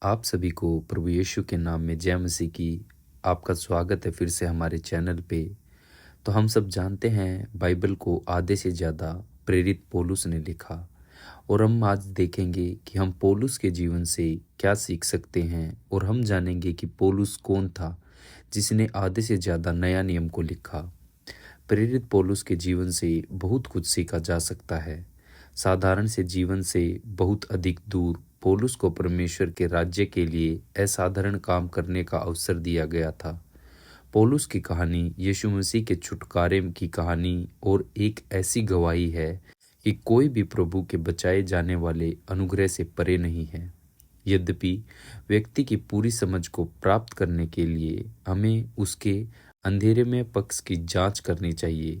आप सभी को प्रभु यीशु के नाम में जय मसीह की। आपका स्वागत है फिर से हमारे चैनल पे। तो हम सब जानते हैं बाइबल को आधे से ज़्यादा प्रेरित पौलुस ने लिखा, और हम आज देखेंगे कि हम पौलुस के जीवन से क्या सीख सकते हैं, और हम जानेंगे कि पौलुस कौन था जिसने आधे से ज़्यादा नया नियम को लिखा। प्रेरित पौलुस के जीवन से बहुत कुछ सीखा जा सकता है। साधारण से जीवन से बहुत अधिक दूर पौलुस को परमेश्वर के राज्य के लिए असाधारण काम करने का अवसर दिया गया था। पौलुस की कहानी यीशु मसीह के छुटकारे की कहानी और एक ऐसी गवाही है कि कोई भी प्रभु के बचाए जाने वाले अनुग्रह से परे नहीं है। यद्यपि व्यक्ति की पूरी समझ को प्राप्त करने के लिए हमें उसके अंधेरे में पक्ष की जांच करनी चाहिए,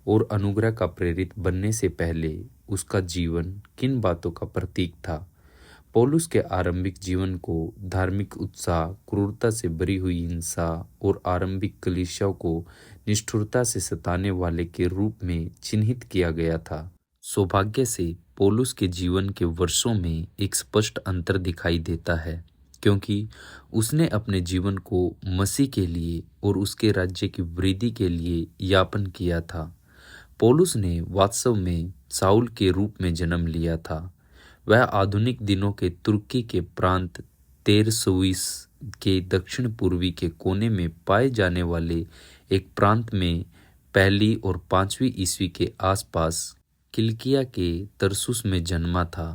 और अनुग्रह का प्रेरित बनने से पहले उसका जीवन किन बातों का प्रतीक था। पौलुस के आरंभिक जीवन को धार्मिक उत्साह, क्रूरता से भरी हुई हिंसा और आरंभिक कलीसियाओं को निष्ठुरता से सताने वाले के रूप में चिन्हित किया गया था। सौभाग्य से पौलुस के जीवन के वर्षों में एक स्पष्ट अंतर दिखाई देता है, क्योंकि उसने अपने जीवन को मसीह के लिए और उसके राज्य की वृद्धि के लिए यापन किया था। पौलुस ने वास्तव में साउल के रूप में जन्म लिया था। वह आधुनिक दिनों के तुर्की के प्रांत तेरसुइस के दक्षिण पूर्वी के कोने में पाए जाने वाले एक प्रांत में पहली और 5वीं ईस्वी के आसपास किलिकिया के तरसुस में जन्मा था।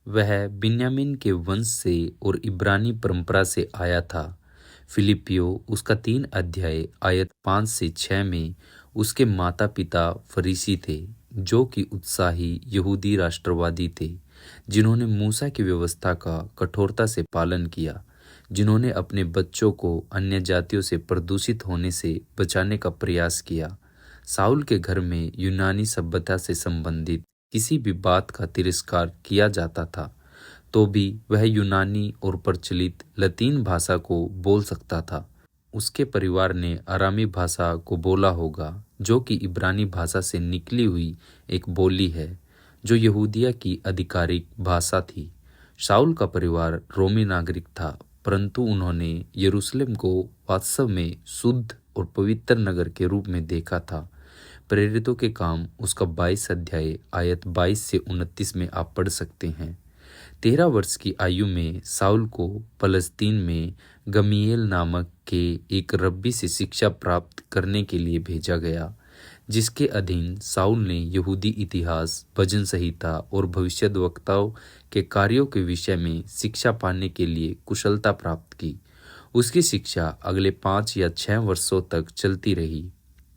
वह बिन्यामीन के वंश से और इब्रानी परंपरा से आया था। फिलिपियो उसका 3 अध्याय आयत 5 से 6 में उसके माता पिता फरीसी थे, जो कि उत्साही यहूदी राष्ट्रवादी थे, जिन्होंने मूसा की व्यवस्था का कठोरता से पालन किया, जिन्होंने अपने बच्चों को अन्य जातियों से प्रदूषित होने से बचाने का प्रयास किया। साउल के घर में यूनानी सभ्यता से संबंधित किसी भी बात का तिरस्कार किया जाता था, तो भी वह यूनानी और प्रचलित लतीन भाषा को बोल सकता था। उसके परिवार ने अरामी भाषा को बोला होगा, जो कि इब्रानी भाषा से निकली हुई एक बोली है, जो यहूदिया की आधिकारिक भाषा थी। शाऊल का परिवार रोमी नागरिक था, परंतु उन्होंने यरूशलेम को वास्तव में शुद्ध और पवित्र नगर के रूप में देखा था। प्रेरितों के काम उसका 22 अध्याय आयत 22 से 29 में आप पढ़ सकते हैं। 13 वर्ष की आयु में साउल को फलस्तीन में गमीएल नामक के एक रब्बी से शिक्षा प्राप्त करने के लिए भेजा गया, जिसके अधीन साउल ने यहूदी इतिहास, भजन संहिता और भविष्यद्वक्ताओं के कार्यों के विषय में शिक्षा पाने के लिए कुशलता प्राप्त की। उसकी शिक्षा अगले 5 या 6 वर्षों तक चलती रही,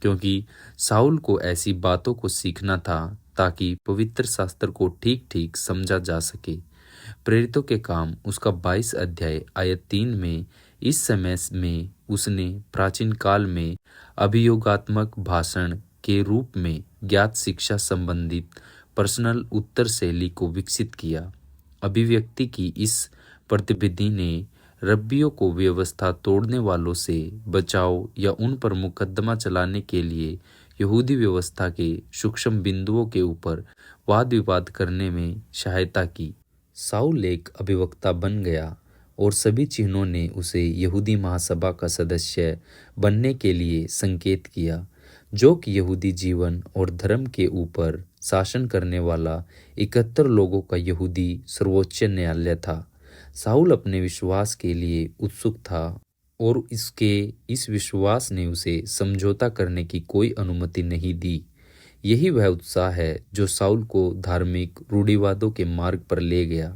क्योंकि साउल को ऐसी बातों को सीखना था ताकि पवित्र शास्त्र को ठीक ठीक समझा जा सके। प्रेरितों के काम उसका 22 अध्याय आयत 3 में इस समय में उसने प्राचीन काल में अभियोगात्मक भाषण के रूप में ज्ञात शिक्षा संबंधित पर्सनल उत्तर शैली को विकसित किया। अभिव्यक्ति की इस प्रतिविधि ने रब्बियों को व्यवस्था तोड़ने वालों से बचाव या उन पर मुकदमा चलाने के लिए यहूदी व्यवस्था के सूक्ष्म बिंदुओं के ऊपर वाद विवाद करने में सहायता की। साउल एक अभिवक्ता बन गया, और सभी चिन्हों ने उसे यहूदी महासभा का सदस्य बनने के लिए संकेत किया, जो कि यहूदी जीवन और धर्म के ऊपर शासन करने वाला 71 लोगों का यहूदी सर्वोच्च न्यायालय था। साउल अपने विश्वास के लिए उत्सुक था, और इसके इस विश्वास ने उसे समझौता करने की कोई अनुमति नहीं दी। यही वह उत्साह है जो साउल को धार्मिक रूढ़िवादों के मार्ग पर ले गया।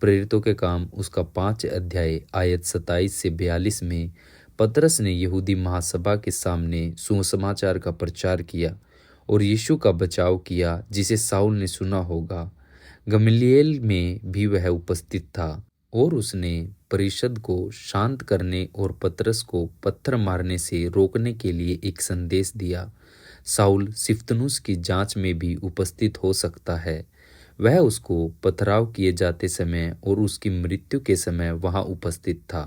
प्रेरितों के काम उसका 5 अध्याय आयत 27 से 42 में पतरस ने यहूदी महासभा के सामने सुसमाचार का प्रचार किया और यीशु का बचाव किया, जिसे साउल ने सुना होगा। गमलीएल में भी वह उपस्थित था, और उसने परिषद को शांत करने और पतरस को पत्थर मारने से रोकने के लिए एक संदेश दिया। साउल सिफ्तनुस की जांच में भी उपस्थित हो सकता है। वह उसको पथराव किए जाते समय और उसकी मृत्यु के समय वहां उपस्थित था।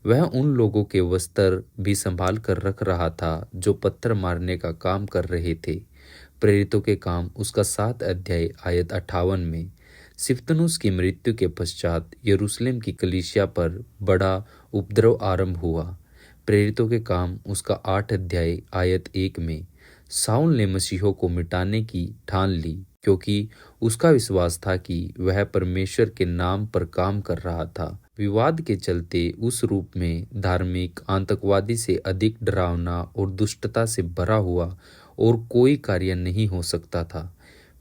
वह उन लोगों के वस्त्र भी संभाल कर रख रहा था जो पत्थर मारने का काम कर रहे थे। प्रेरितों के काम उसका 7 अध्याय आयत 58 में सिफ्तनुस की मृत्यु के पश्चात यरूशलेम की कलीसिया पर बड़ा उपद्रव आरंभ हुआ। प्रेरितों के काम उसका 8 अध्याय आयत 1 में साउल ने मसीहों को मिटाने की ठान ली, क्योंकि उसका विश्वास था कि वह परमेश्वर के नाम पर काम कर रहा था। विवाद के चलते उस रूप में धार्मिक आतंकवादी से अधिक डरावना और दुष्टता से भरा हुआ और कोई कार्य नहीं हो सकता था।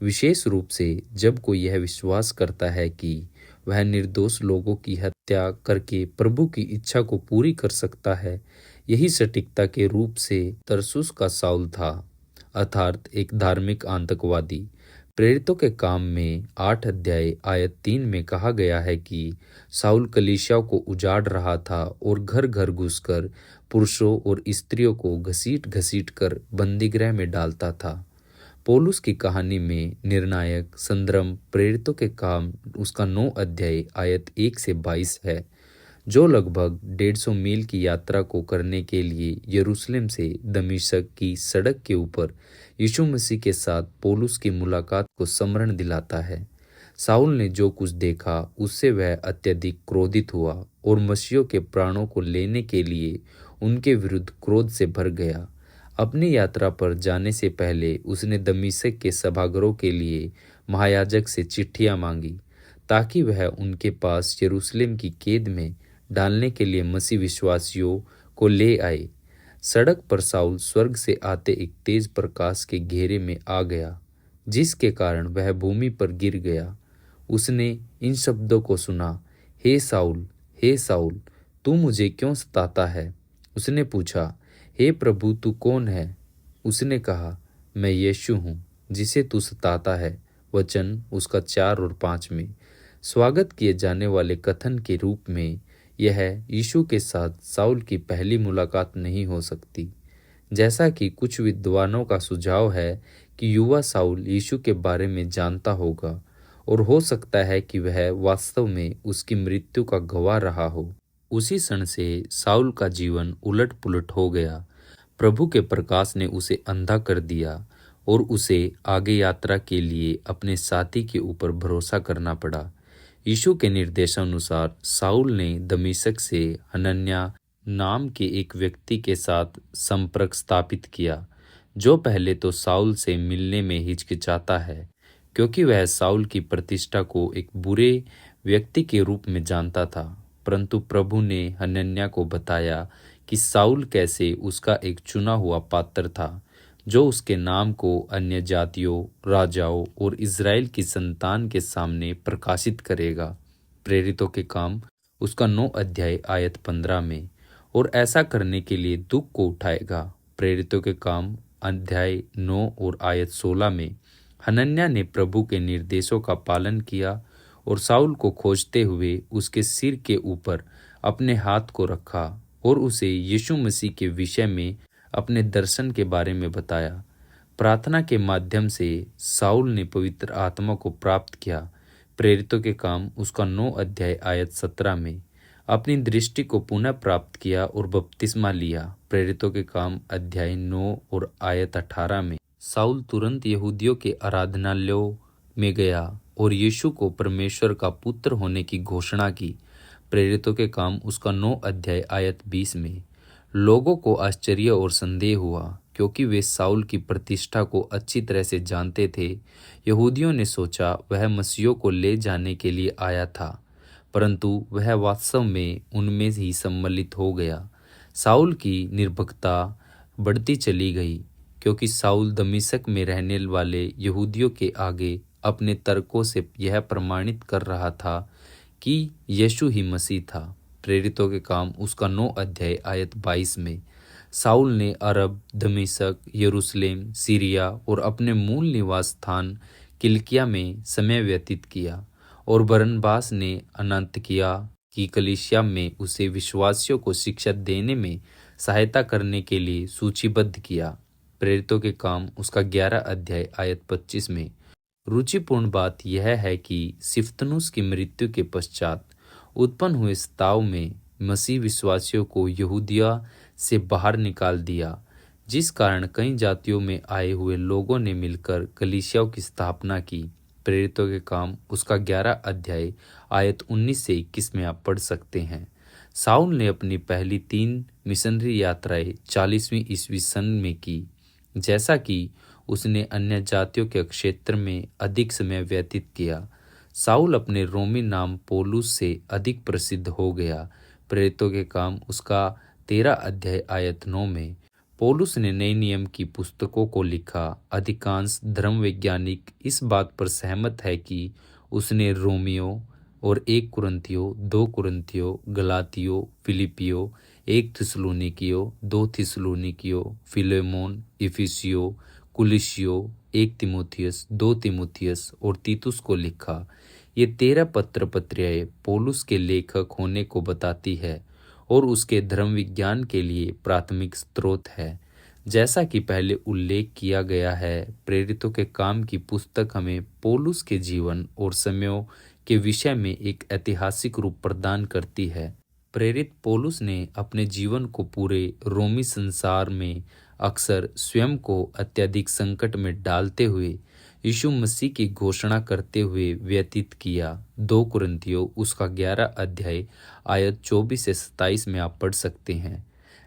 विशेष रूप से जब कोई यह विश्वास करता है कि वह निर्दोष लोगों की हत्या करके प्रभु की इच्छा को पूरी कर सकता है। यही सटीकता के रूप से तरसुस का साउल था, अर्थात एक धार्मिक आतंकवादी। प्रेरितों के काम में 8 अध्याय आयत 3 में कहा गया है कि साउल कलीसिया को उजाड़ रहा था और घर घर घुसकर पुरुषों और स्त्रियों को घसीट घसीट कर बंदीगृह में डालता था। पौलुस की कहानी में निर्णायक संदर्भ प्रेरितों के काम उसका 9 अध्याय आयत 1 से 22 है, जो लगभग 150 मील की यात्रा को करने के लिए यरूशलेम से दमिश्क की सड़क के ऊपर यीशु मसीह के साथ पौलुस की मुलाकात को स्मरण दिलाता है। साउल ने जो कुछ देखा उससे वह अत्यधिक क्रोधित हुआ और मसीहों के प्राणों को लेने के लिए उनके विरुद्ध क्रोध से भर गया। अपनी यात्रा पर जाने से पहले उसने दमिश्क के सभागारों के लिए महायाजक से चिट्ठियां मांगी, ताकि वह उनके पास यरूशलेम की कैद में डालने के लिए मसीह विश्वासियों को ले आए। सड़क पर साउल स्वर्ग से आते एक तेज प्रकाश के घेरे में आ गया, जिसके कारण वह भूमि पर गिर गया। उसने इन शब्दों को सुना, हे साउल, हे साउल, तू मुझे क्यों सताता है? उसने पूछा, हे प्रभु, तू कौन है? उसने कहा, मैं यीशु हूँ, जिसे तू सताता है। वचन उसका 4 और 5 में। स्वागत किए जाने वाले कथन के रूप में यह यीशु के साथ साउल की पहली मुलाकात नहीं हो सकती। जैसा कि कुछ विद्वानों का सुझाव है कि युवा साउल यीशु के बारे में जानता होगा और हो सकता है कि वह वास्तव में उसकी मृत्यु का गवाह रहा हो। उसी क्षण से साउल का जीवन उलट पुलट हो गया। प्रभु के प्रकाश ने उसे अंधा कर दिया और उसे आगे यात्रा के लिए अपने साथी के ऊपर भरोसा करना पड़ा। यीशु के निर्देशानुसार साउल ने दमिश्क से हनन्याह नाम के एक व्यक्ति के साथ संपर्क स्थापित किया, जो पहले तो साउल से मिलने में हिचकिचाता है, क्योंकि वह साउल की प्रतिष्ठा को एक बुरे व्यक्ति के रूप में जानता था। परंतु प्रभु ने हनन्याह को बताया कि साउल कैसे उसका एक चुना हुआ पात्र था, जो उसके नाम को अन्य जातियों, राजाओं और इज़राइल की संतान के सामने प्रकाशित करेगा। प्रेरितों के काम उसका 9 अध्याय आयत 15 में। और ऐसा करने के लिए दुख को उठाएगा। प्रेरितों के काम अध्याय 9 और आयत 16 में हनन्याह ने प्रभु के निर्देशों का पालन किया और साउल को खोजते हुए उसके सिर के ऊपर अपने हाथ को रखा और उसे यीशु मसीह के विषय में अपने दर्शन के बारे में बताया। प्रार्थना के माध्यम से साउल ने पवित्र आत्मा को प्राप्त किया। प्रेरितों के काम उसका 9 अध्याय आयत 17 में अपनी दृष्टि को पुनः प्राप्त किया और बपतिस्मा लिया। प्रेरितों के काम अध्याय 9 और आयत 18 में साउल तुरंत यहूदियों के आराधनालयों में गया और यीशु को परमेश्वर का पुत्र होने की घोषणा की। प्रेरितों के काम उसका 9 अध्याय आयत 20 में लोगों को आश्चर्य और संदेह हुआ, क्योंकि वे साउल की प्रतिष्ठा को अच्छी तरह से जानते थे। यहूदियों ने सोचा वह मसीहों को ले जाने के लिए आया था, परंतु वह वास्तव में उनमें ही सम्मिलित हो गया। साउल की निर्भीकता बढ़ती चली गई, क्योंकि साउल दमिश्क में रहने वाले यहूदियों के आगे अपने तर्कों से यह प्रमाणित कर रहा था कि यीशु ही मसीह था। प्रेरितों के काम उसका 9 अध्याय आयत 22 में साउल ने अरब, दमिश्क, यरूशलेम, सीरिया और अपने मूल निवास स्थान किलिकिया में समय व्यतीत किया और बरनबास ने अन्ताकिया की कलीसिया में उसे विश्वासियों को शिक्षा देने में सहायता करने के लिए सूचीबद्ध किया। प्रेरितों के काम उसका 11 अध्याय आयत 25 में रुचिपूर्ण बात यह है कि सिफ्तनुस की मृत्यु के पश्चात उत्पन्न हुए स्ताव में मसीह विश्वासियों को यहूदिया से बाहर निकाल दिया, जिस कारण कई जातियों में आए हुए लोगों ने मिलकर कलीसियाओं की स्थापना की। प्रेरितों के काम उसका 11 अध्याय आयत 19 से 21 में आप पढ़ सकते हैं। साउल ने अपनी पहली 3 मिशनरी यात्राएं 40वीं ईस्वी सन में की। जैसा कि उसने अन्य जातियों के क्षेत्र में अधिक समय व्यतीत किया, साउल अपने रोमी नाम पौलुस से अधिक प्रसिद्ध हो गया। प्रेरितों के काम उसका 13 अध्याय आयत 9 में पौलुस ने नए नियम की पुस्तकों को लिखा। अधिकांश धर्म वैज्ञानिक इस बात पर सहमत है कि उसने रोमियो और 1 कुरिन्थियों, 2 कुरिन्थियों, गलातियों, फिलिपियों, 1 थिस्सलुनीकियों, 2 थिस्सलुनीकियों, फिलेमोन, इफिसियों, कुलिसियों, 1 तीमुथियुस, 2 तीमुथियुस और तीतुस को लिखा। ये 13 पत्रियाएं पौलुस के लेखक होने को बताती है और उसके धर्म विज्ञान के लिए प्राथमिक स्रोत है। जैसा कि पहले उल्लेख किया गया है, प्रेरितों के काम की पुस्तक हमें पौलुस के जीवन और समयों के विषय में एक ऐतिहासिक रूप प्रदान करती है। प्रेरित पौलुस ने अपने जीवन को पूरे रोमी संसार में अक्सर स्वयं को अत्यधिक संकट में डालते हुए यीशु मसीह की घोषणा करते हुए व्यतीत किया। 2 कुरिन्थियों उसका 11 अध्याय आयत 24 से 27 में आप पढ़ सकते हैं।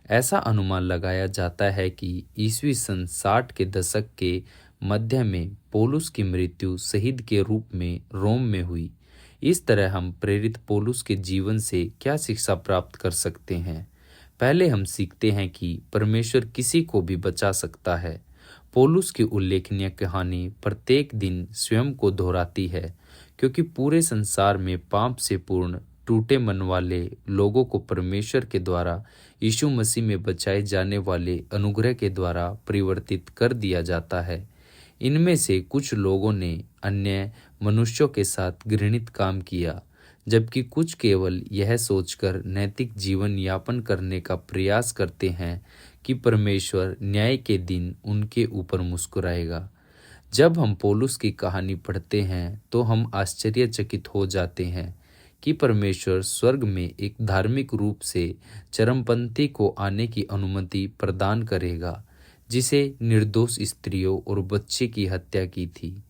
ऐसा अनुमान लगाया जाता है कि ईस्वी सन 60 के दशक के मध्य में पौलुस की मृत्यु शहीद के रूप में रोम में हुई। इस तरह हम प्रेरित पौलुस के जीवन से क्या शिक्षा प्राप्त कर सकते हैं? पहले हम सीखते हैं कि परमेश्वर किसी को भी बचा सकता है। पौलुस की उल्लेखनीय कहानी प्रत्येक दिन स्वयं को दोहराती है, क्योंकि पूरे संसार में पाप से पूर्ण टूटे मन वाले लोगों को परमेश्वर के द्वारा यीशु मसीह में बचाए जाने वाले अनुग्रह के द्वारा परिवर्तित कर दिया जाता है। इनमें से कुछ लोगों ने अन्य मनुष्यों के साथ घृणित काम किया, जबकि कुछ केवल यह सोचकर नैतिक जीवन यापन करने का प्रयास करते हैं कि परमेश्वर न्याय के दिन उनके ऊपर मुस्कुराएगा। जब हम पौलुस की कहानी पढ़ते हैं तो हम आश्चर्यचकित हो जाते हैं कि परमेश्वर स्वर्ग में एक धार्मिक रूप से चरमपंथी को आने की अनुमति प्रदान करेगा, जिसे निर्दोष स्त्रियों और बच्चे की हत्या की थी।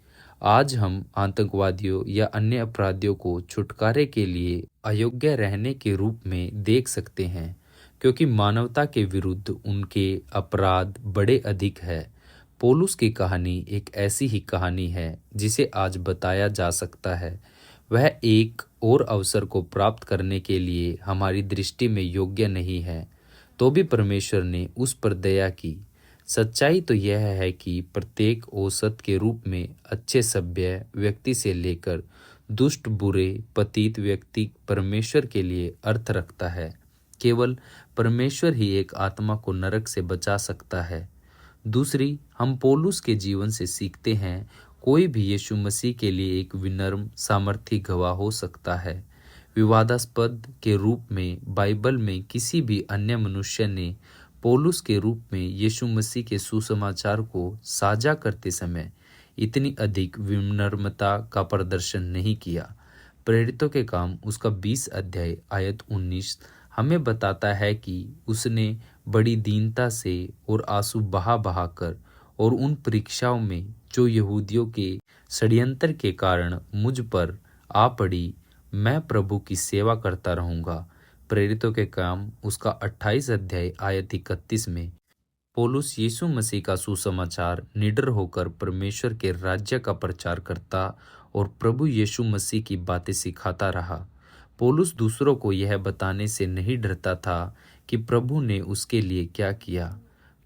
आज हम आतंकवादियों या अन्य अपराधियों को छुटकारे के लिए अयोग्य रहने के रूप में देख सकते हैं, क्योंकि मानवता के विरुद्ध उनके अपराध बड़े अधिक है। पौलुस की कहानी एक ऐसी ही कहानी है जिसे आज बताया जा सकता है। वह एक और अवसर को प्राप्त करने के लिए हमारी दृष्टि में योग्य नहीं है, तो भी परमेश्वर ने उस पर दया की। सच्चाई तो यह है कि प्रत्येक औसत के रूप में अच्छे सभ्य व्यक्ति से लेकर दुष्ट बुरे पतित व्यक्ति परमेश्वर के लिए अर्थ रखता है। केवल परमेश्वर ही एक आत्मा को नरक से बचा सकता है। दूसरी, हम पौलुस के जीवन से सीखते हैं कोई भी यीशु मसीह के लिए एक विनम्र सामर्थी गवाह हो सकता है। विवादास्पद के रूप में बाइबल में किसी भी अन्य मनुष्य ने पौलुस के रूप में यीशु मसीह के सुसमाचार को साझा करते समय इतनी अधिक विनम्रता का प्रदर्शन नहीं किया। प्रेरितों के काम उसका 20 अध्याय आयत 19 हमें बताता है कि उसने बड़ी दीनता से और आंसू बहा बहा कर और उन परीक्षाओं में जो यहूदियों के षड्यंत्र के कारण मुझ पर आ पड़ी, मैं प्रभु की सेवा करता रहूंगा। प्रेरितों के काम उसका 28 अध्याय आयत 31 में पौलुस यीशु मसीह का सुसमाचार निडर होकर परमेश्वर के राज्य का प्रचार करता और प्रभु यीशु मसीह की बातें सिखाता रहा। पौलुस दूसरों को यह बताने से नहीं डरता था कि प्रभु ने उसके लिए क्या किया।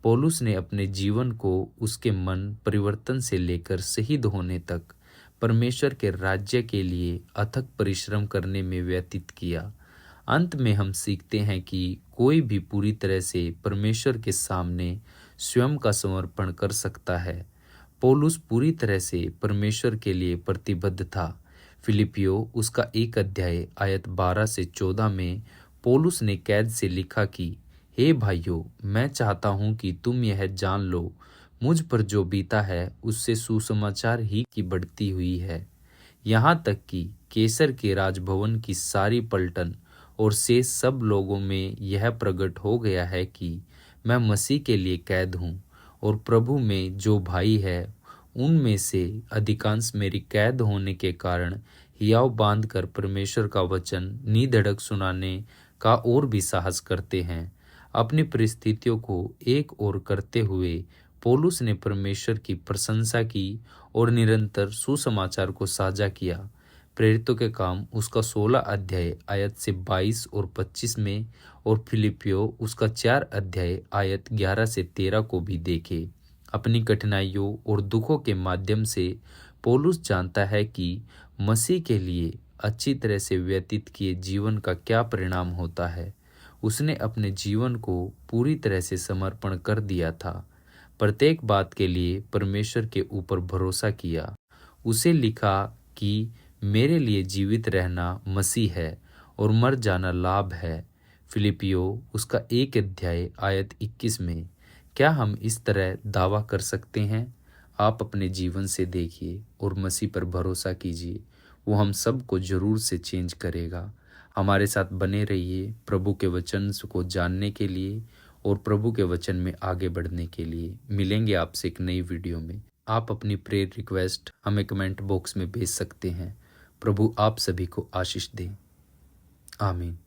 पौलुस ने अपने जीवन को उसके मन परिवर्तन से लेकर शहीद होने तक परमेश्वर के राज्य के लिए अथक परिश्रम करने में व्यतीत किया। अंत में हम सीखते हैं कि कोई भी पूरी तरह से परमेश्वर के सामने स्वयं का समर्पण कर सकता है। पौलुस पूरी तरह से परमेश्वर के लिए प्रतिबद्ध था। फिलिपियों उसका 1 अध्याय आयत 12 से 14 में पौलुस ने कैद से लिखा कि हे भाइयों, मैं चाहता हूं कि तुम यह जान लो, मुझ पर जो बीता है उससे सुसमाचार ही की बढ़ती हुई है। यहाँ तक कि कैसर के राजभवन की सारी पलटन और शेष सब लोगों में यह प्रकट हो गया है कि मैं मसीह के लिए कैद हूँ और प्रभु में जो भाई है उनमें से अधिकांश मेरी कैद होने के कारण हियाव बांधकर परमेश्वर का वचन निधड़क सुनाने का और भी साहस करते हैं। अपनी परिस्थितियों को एक ओर करते हुए पौलुस ने परमेश्वर की प्रशंसा की और निरंतर सुसमाचार को साझा किया। प्रेरितों के काम उसका 16 अध्याय आयत से 22 और 25 में और फिलिपियो उसका 4 अध्याय आयत 11 से 13 को भी देखे। अपनी कठिनाइयों और दुखों के माध्यम से पौलुस जानता है कि मसीह के लिए अच्छी तरह से व्यतीत किए जीवन का क्या परिणाम होता है। उसने अपने जीवन को पूरी तरह से समर्पण कर दिया था, प्रत्येक बात के लिए परमेश्वर के ऊपर भरोसा किया। उसे लिखा कि मेरे लिए जीवित रहना मसीह है और मर जाना लाभ है। फिलिपियो उसका 1 अध्याय आयत 21 में। क्या हम इस तरह दावा कर सकते हैं? आप अपने जीवन से देखिए और मसीह पर भरोसा कीजिए, वो हम सब को जरूर से चेंज करेगा। हमारे साथ बने रहिए प्रभु के वचन को जानने के लिए और प्रभु के वचन में आगे बढ़ने के लिए। मिलेंगे आपसे एक नई वीडियो में। आप अपनी प्रेयर रिक्वेस्ट हमें कमेंट बॉक्स में भेज सकते हैं। प्रभु आप सभी को आशीष दे। आमीन।